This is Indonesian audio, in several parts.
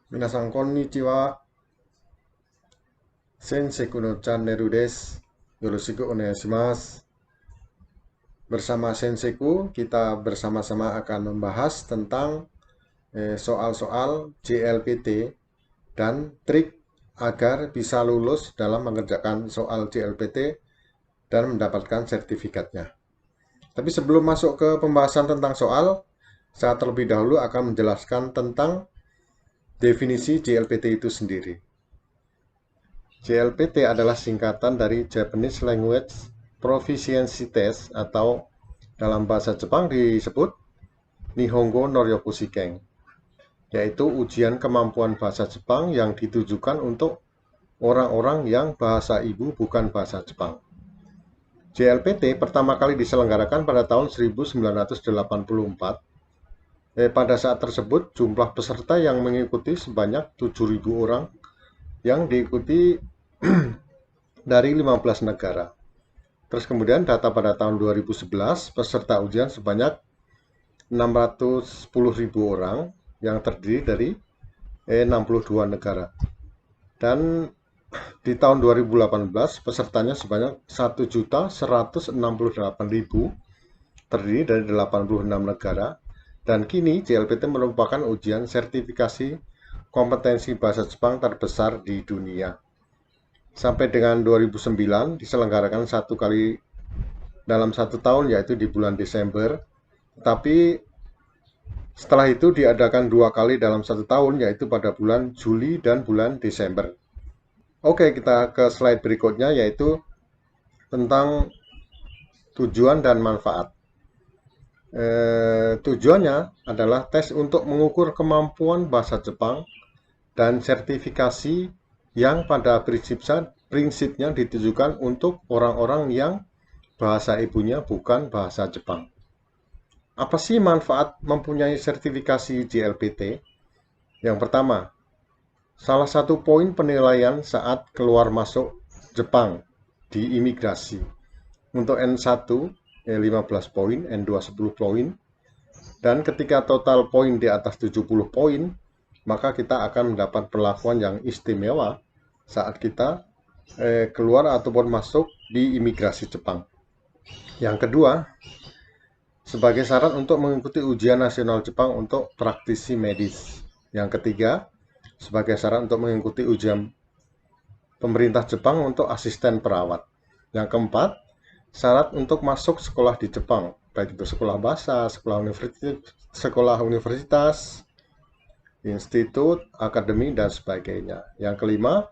Minasan konnichiwa. Senseku no channel desu. Yoroshiku onegaishimasu. Bersama Senseku, kita bersama-sama akan membahas tentang soal-soal JLPT dan trik agar bisa lulus dalam mengerjakan soal JLPT dan mendapatkan sertifikatnya. Tapi sebelum masuk ke pembahasan tentang soal, saya terlebih dahulu akan menjelaskan tentang definisi JLPT itu sendiri. JLPT adalah singkatan dari Japanese Language Proficiency Test atau dalam bahasa Jepang disebut Nihongo no Ryoku Shiken, yaitu ujian kemampuan bahasa Jepang yang ditujukan untuk orang-orang yang bahasa ibu bukan bahasa Jepang. JLPT pertama kali diselenggarakan pada tahun 1984. Pada saat tersebut, jumlah peserta yang mengikuti sebanyak 7.000 orang yang diikuti dari 15 negara. Terus kemudian data pada tahun 2011, peserta ujian sebanyak 610.000 orang yang terdiri dari 62 negara. Dan di tahun 2018, pesertanya sebanyak 1.168.000 terdiri dari 86 negara. Dan kini JLPT merupakan ujian sertifikasi kompetensi bahasa Jepang terbesar di dunia. Sampai dengan 2009 diselenggarakan satu kali dalam satu tahun, yaitu di bulan Desember. Tapi setelah itu diadakan 2 kali dalam satu tahun, yaitu pada bulan Juli dan bulan Desember. Oke, kita ke slide berikutnya, yaitu tentang tujuan dan manfaat. Tujuannya adalah tes untuk mengukur kemampuan bahasa Jepang dan sertifikasi yang pada prinsipnya ditujukan untuk orang-orang yang bahasa ibunya bukan bahasa Jepang. Apa sih manfaat mempunyai sertifikasi JLPT? Yang pertama, salah satu poin penilaian saat keluar masuk Jepang di imigrasi. Untuk N1, 15 poin, N2 10 poin. Dan ketika total poin di atas 70 poin, maka kita akan mendapat perlakuan yang istimewa saat kita keluar ataupun masuk di imigrasi Jepang. Yang kedua, sebagai syarat untuk mengikuti ujian nasional Jepang untuk praktisi medis. Yang ketiga, sebagai syarat untuk mengikuti ujian pemerintah Jepang untuk asisten perawat. Yang keempat, syarat untuk masuk sekolah di Jepang, baik itu sekolah bahasa, sekolah universitas, institut, akademi, dan sebagainya. Yang kelima,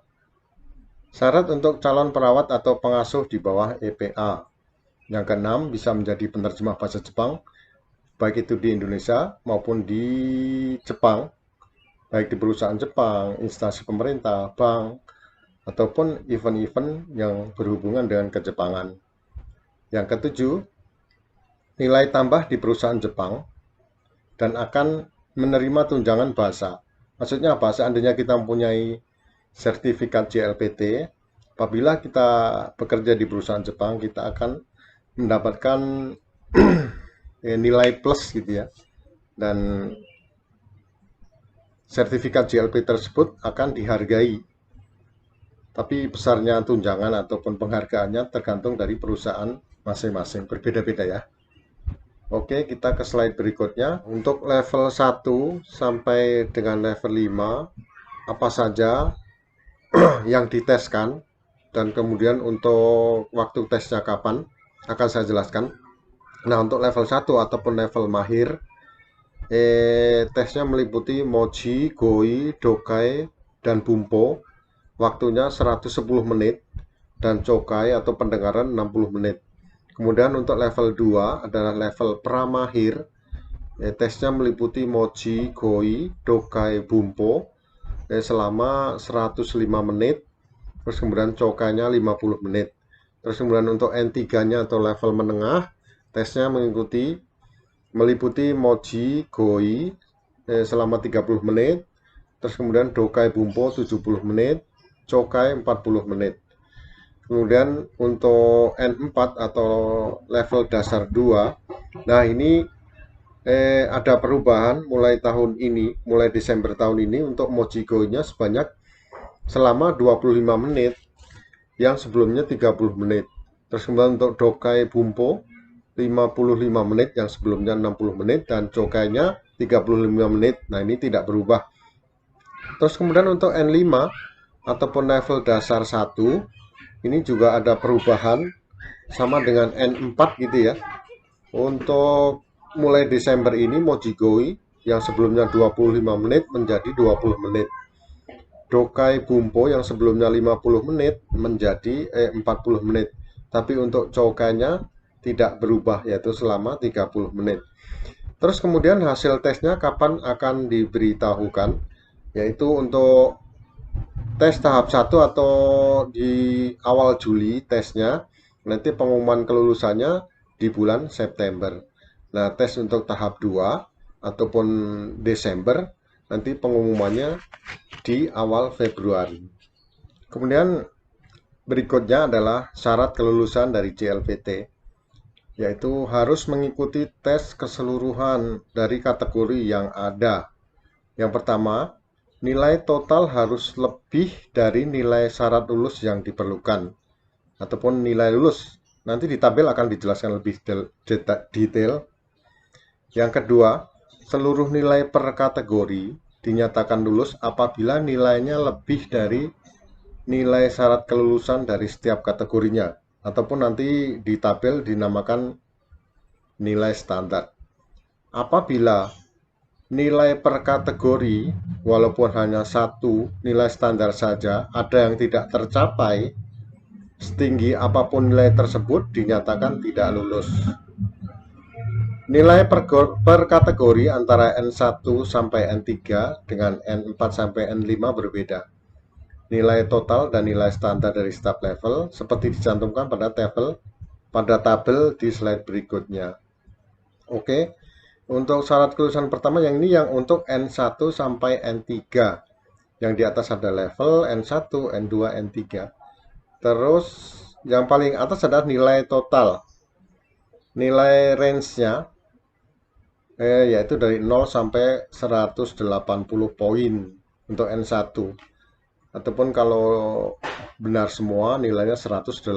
syarat untuk calon perawat atau pengasuh di bawah EPA. Yang keenam, bisa menjadi penerjemah bahasa Jepang, baik itu di Indonesia maupun di Jepang, baik di perusahaan Jepang, instansi pemerintah, bank, ataupun event-event yang berhubungan dengan kejepangan. Yang ketujuh, nilai tambah di perusahaan Jepang dan akan menerima tunjangan bahasa. Maksudnya apa? Seandainya kita mempunyai sertifikat JLPT, apabila kita bekerja di perusahaan Jepang, kita akan mendapatkan nilai plus gitu ya. Dan sertifikat JLP tersebut akan dihargai. Tapi besarnya tunjangan ataupun penghargaannya tergantung dari perusahaan masing-masing. Berbeda-beda ya. Oke, kita ke slide berikutnya. Untuk level 1 sampai dengan level 5, apa saja yang diteskan dan kemudian untuk waktu tesnya kapan akan saya jelaskan. Nah, untuk level 1 ataupun level mahir, tesnya meliputi Mochi, Goi, Dokai, dan Bumpo. Waktunya 110 menit dan Chokai atau pendengaran 60 menit. Kemudian untuk level 2 adalah level pramahir. Tesnya meliputi Mochi, Goi, Dokai, Bumpo selama 105 menit. Terus kemudian Chokainya 50 menit. Terus kemudian untuk N3-nya atau level menengah, tesnya meliputi Mochi, Goi selama 30 menit. Terus kemudian Dokai Bumpo 70 menit, Chokai 40 menit. Kemudian untuk N4 atau level dasar 2, nah ini ada perubahan mulai tahun ini, mulai Desember tahun ini untuk Mojigo-nya sebanyak selama 25 menit yang sebelumnya 30 menit. Terus kemudian untuk Dokai Bumpo 55 menit yang sebelumnya 60 menit dan Chokainya 35 menit. Nah, ini tidak berubah. Terus kemudian untuk N5 ataupun level dasar 1 ini juga ada perubahan sama dengan N4 gitu ya. Untuk mulai Desember ini Mojigoi yang sebelumnya 25 menit menjadi 20 menit. Dokai Bumpo yang sebelumnya 50 menit menjadi 40 menit. Tapi untuk Chokainya tidak berubah yaitu selama 30 menit. Terus kemudian hasil tesnya kapan akan diberitahukan? Yaitu untuk tes tahap 1 atau di awal Juli tesnya, nanti pengumuman kelulusannya di bulan September. Nah, tes untuk tahap 2 ataupun Desember, nanti pengumumannya di awal Februari. Kemudian berikutnya adalah syarat kelulusan dari JLPT, yaitu harus mengikuti tes keseluruhan dari kategori yang ada. Yang pertama, nilai total harus lebih dari nilai syarat lulus yang diperlukan, ataupun nilai lulus. Nanti di tabel akan dijelaskan lebih detail. Yang kedua, seluruh nilai per kategori dinyatakan lulus apabila nilainya lebih dari nilai syarat kelulusan dari setiap kategorinya, ataupun nanti di tabel dinamakan nilai standar. Apabila nilai per kategori walaupun hanya satu nilai standar saja ada yang tidak tercapai, setinggi apapun nilai tersebut dinyatakan tidak lulus. Nilai per kategori antara N1 sampai N3 dengan N4 sampai N5 berbeda. Nilai total dan nilai standar dari setiap level seperti dicantumkan pada tabel di slide berikutnya. Oke. Untuk syarat kelulusan pertama yang ini yang untuk N1 sampai N3. Yang di atas ada level N1, N2, N3. Terus yang paling atas adalah nilai total. Nilai range-nya yaitu dari 0 sampai 180 poin untuk N1. Ataupun kalau benar semua nilainya 180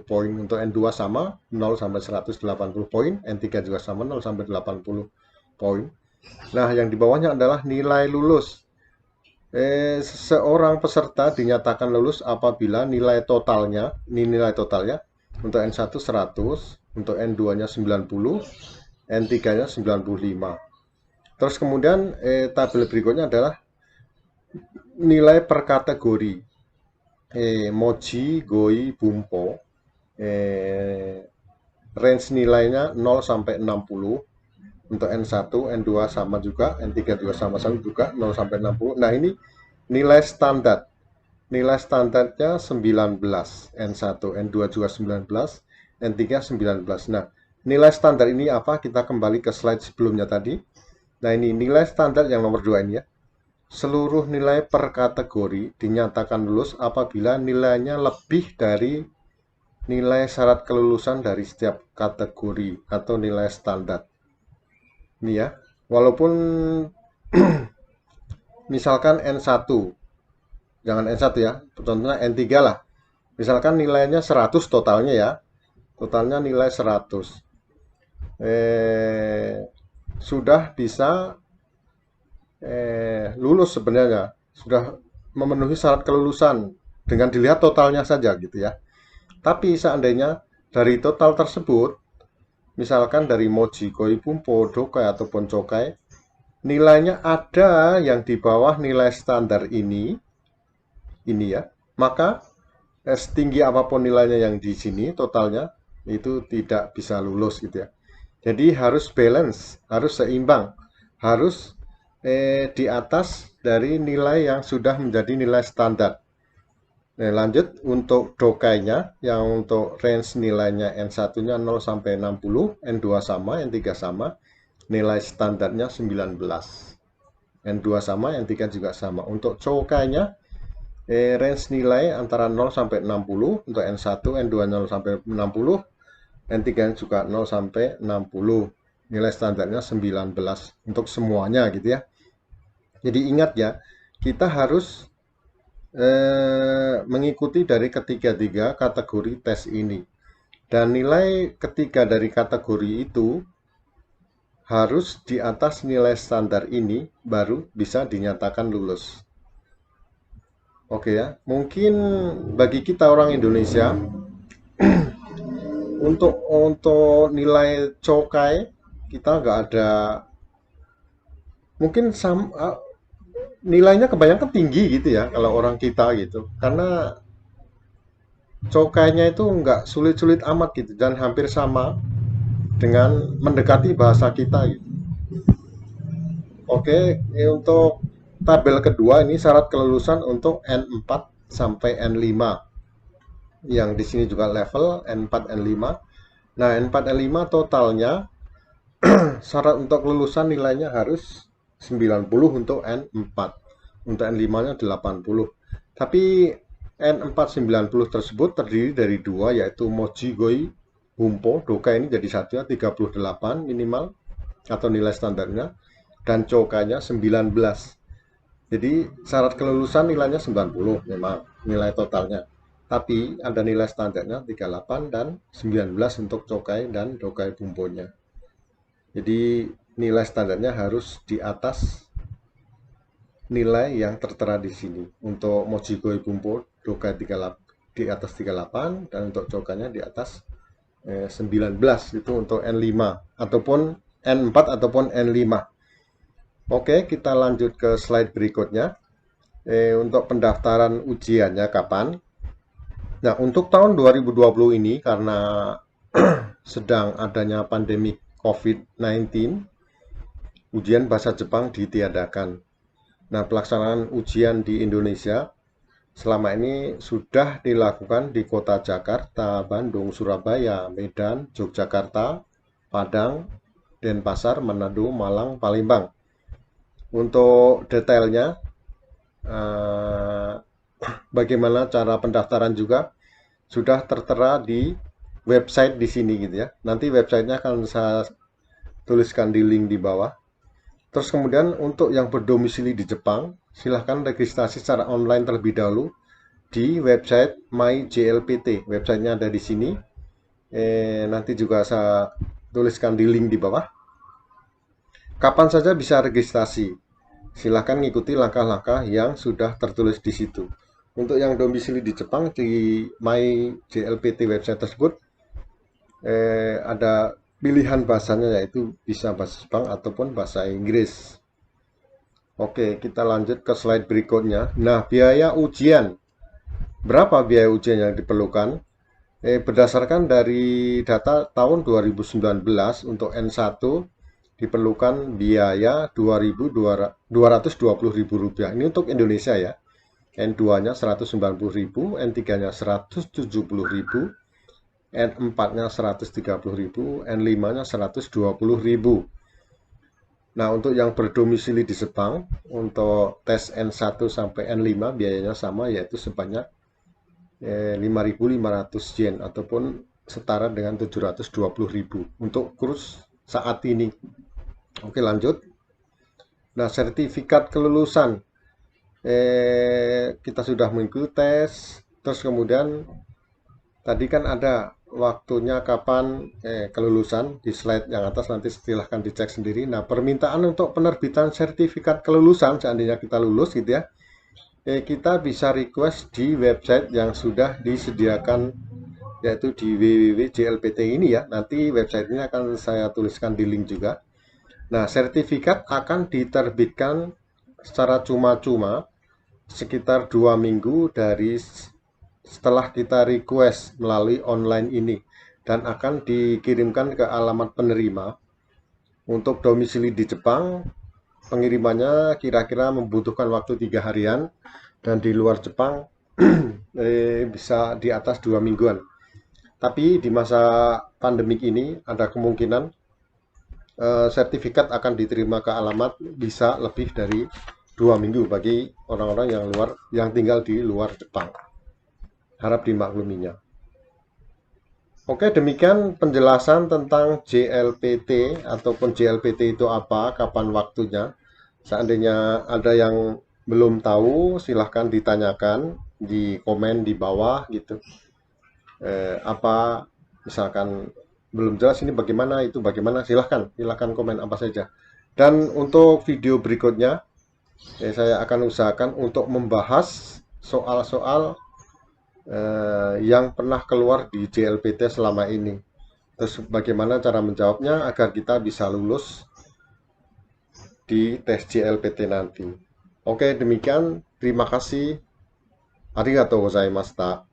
poin. Untuk N2 sama 0 sampai 180 poin, N3 juga sama 0 sampai 80 poin. Nah, yang di bawahnya adalah nilai lulus. Seorang peserta dinyatakan lulus apabila nilai totalnya untuk N1 100, untuk N2-nya 90, N3-nya 95. Terus kemudian tabel berikutnya adalah nilai per kategori. Moji, Goi, Bumpo. Range nilainya 0 sampai 60. Untuk N1, N2 sama juga, N3 juga sama-sama juga 0 sampai 60. Nah, ini nilai standar. Nilai standarnya 19. N1, N2 juga 19, N3 19. Nah, nilai standar ini apa? Kita kembali ke slide sebelumnya tadi. Nah, ini nilai standar yang nomor 2 ini ya. Seluruh nilai per kategori dinyatakan lulus apabila nilainya lebih dari nilai syarat kelulusan dari setiap kategori atau nilai standar. Ini ya, walaupun misalkan N1, jangan N1 ya, contohnya N3 lah. Misalkan nilainya 100 totalnya ya, totalnya nilai 100. Sudah bisa lulus sebenarnya, sudah memenuhi syarat kelulusan dengan dilihat totalnya saja gitu ya. Tapi seandainya dari total tersebut, misalkan dari Moji, Goi, Bumpo, Dokai ataupun Chokai, nilainya ada yang di bawah nilai standar ini ya, maka setinggi apapun nilainya yang di sini totalnya itu tidak bisa lulus gitu ya. Jadi harus balance, harus seimbang, harus di atas dari nilai yang sudah menjadi nilai standar. Nah, lanjut untuk dokainya yang untuk range nilainya N1-nya 0 sampai 60, N2 sama, N3 sama, nilai standarnya 19. N2 sama, N3 juga sama. Untuk Chokainya range nilai antara 0 sampai 60 untuk N1, N2 0 sampai 60, N3 juga 0 sampai 60. nilai standarnya 19 untuk semuanya gitu ya. Jadi ingat ya, kita harus mengikuti dari ketiga-tiga kategori tes ini. Dan nilai ketiga dari kategori itu harus di atas nilai standar ini baru bisa dinyatakan lulus. Oke ya, mungkin bagi kita orang Indonesia untuk nilai cokai kita nggak ada, mungkin nilainya kebanyakan tinggi gitu ya kalau orang kita gitu, karena cokainya itu nggak sulit-sulit amat gitu dan hampir sama dengan mendekati bahasa kita gitu. Oke, ini untuk tabel kedua ini syarat kelulusan untuk N4 sampai N5. Yang di sini juga level N4 N5. Nah, N4 N5 totalnya syarat untuk kelulusan nilainya harus 90 untuk N4. Untuk N5-nya 80. Tapi N4 90 tersebut terdiri dari dua, yaitu Moji Goi Humpo. Doka ini jadi satu ya, 38 minimal atau nilai standarnya, dan cokanya 19. Jadi syarat kelulusan nilainya 90 memang nilai totalnya. Tapi ada nilai standarnya 38 dan 19 untuk cokai dan dokai bumbonya. Jadi nilai standarnya harus di atas nilai yang tertera di sini. Untuk Mojigoi Bumbo dokai 38 di atas 38 dan untuk cokanya di atas 19 itu untuk N5 ataupun N4 ataupun N5. Oke, kita lanjut ke slide berikutnya. Untuk pendaftaran ujiannya kapan? Nah, untuk tahun 2020 ini karena sedang adanya pandemi COVID-19, ujian bahasa Jepang ditiadakan. Nah, pelaksanaan ujian di Indonesia selama ini sudah dilakukan di kota Jakarta, Bandung, Surabaya, Medan, Yogyakarta, Padang, Denpasar, Manado, Malang, Palembang. Untuk detailnya, eh, bagaimana cara pendaftaran juga sudah tertera di website di sini gitu ya. Nanti websitenya akan saya tuliskan di link di bawah. Terus kemudian untuk yang berdomisili di Jepang, silahkan registrasi secara online terlebih dahulu di website MyJLPT. Websitenya ada di sini. Nanti juga saya tuliskan di link di bawah. Kapan saja bisa registrasi. Silahkan ngikuti langkah-langkah yang sudah tertulis di situ. Untuk yang domisili di Jepang, di MyJLPT website tersebut ada pilihan bahasanya, yaitu bisa bahasa Jepang ataupun bahasa Inggris. Oke, kita lanjut ke slide berikutnya. Nah, biaya ujian. Berapa biaya ujian yang diperlukan? Berdasarkan dari data tahun 2019 untuk N1 diperlukan biaya Rp2.220.000. Ini untuk Indonesia ya. N2-nya Rp190.000, N3-nya Rp170.000, N4-nya Rp130.000, N5-nya Rp120.000. Nah, untuk yang berdomisili di Jepang, untuk tes N1 sampai N5 biayanya sama, yaitu sebanyak 5.500 yen ataupun setara dengan 720.000 untuk kurs saat ini. Oke, lanjut. Nah, sertifikat kelulusan. Kita sudah mengikuti tes, terus kemudian tadi kan ada waktunya kapan kelulusan di slide yang atas, nanti silahkan dicek sendiri. Nah, permintaan untuk penerbitan sertifikat kelulusan seandainya kita lulus gitu ya, kita bisa request di website yang sudah disediakan, yaitu di www.jlpt ini ya. Nanti website ini akan saya tuliskan di link juga. Nah, sertifikat akan diterbitkan secara cuma-cuma sekitar 2 minggu dari setelah kita request melalui online ini, dan akan dikirimkan ke alamat penerima. Untuk domisili di Jepang, pengirimannya kira-kira membutuhkan waktu 3 harian, dan di luar Jepang bisa di atas 2 mingguan. Tapi di masa pandemik ini ada kemungkinan sertifikat akan diterima ke alamat bisa lebih dari 2 minggu bagi orang-orang yang tinggal di luar Jepang. Harap dimakluminya. Oke, demikian penjelasan tentang JLPT ataupun JLPT itu apa, kapan waktunya. Seandainya ada yang belum tahu, silahkan ditanyakan di komen di bawah gitu. Apa misalkan belum jelas ini bagaimana, itu bagaimana, silahkan komen apa saja. Dan untuk video berikutnya, saya akan usahakan untuk membahas soal-soal yang pernah keluar di JLPT selama ini. Terus bagaimana cara menjawabnya agar kita bisa lulus di tes JLPT nanti. Oke, demikian. Terima kasih. Arigatou gozaimashita.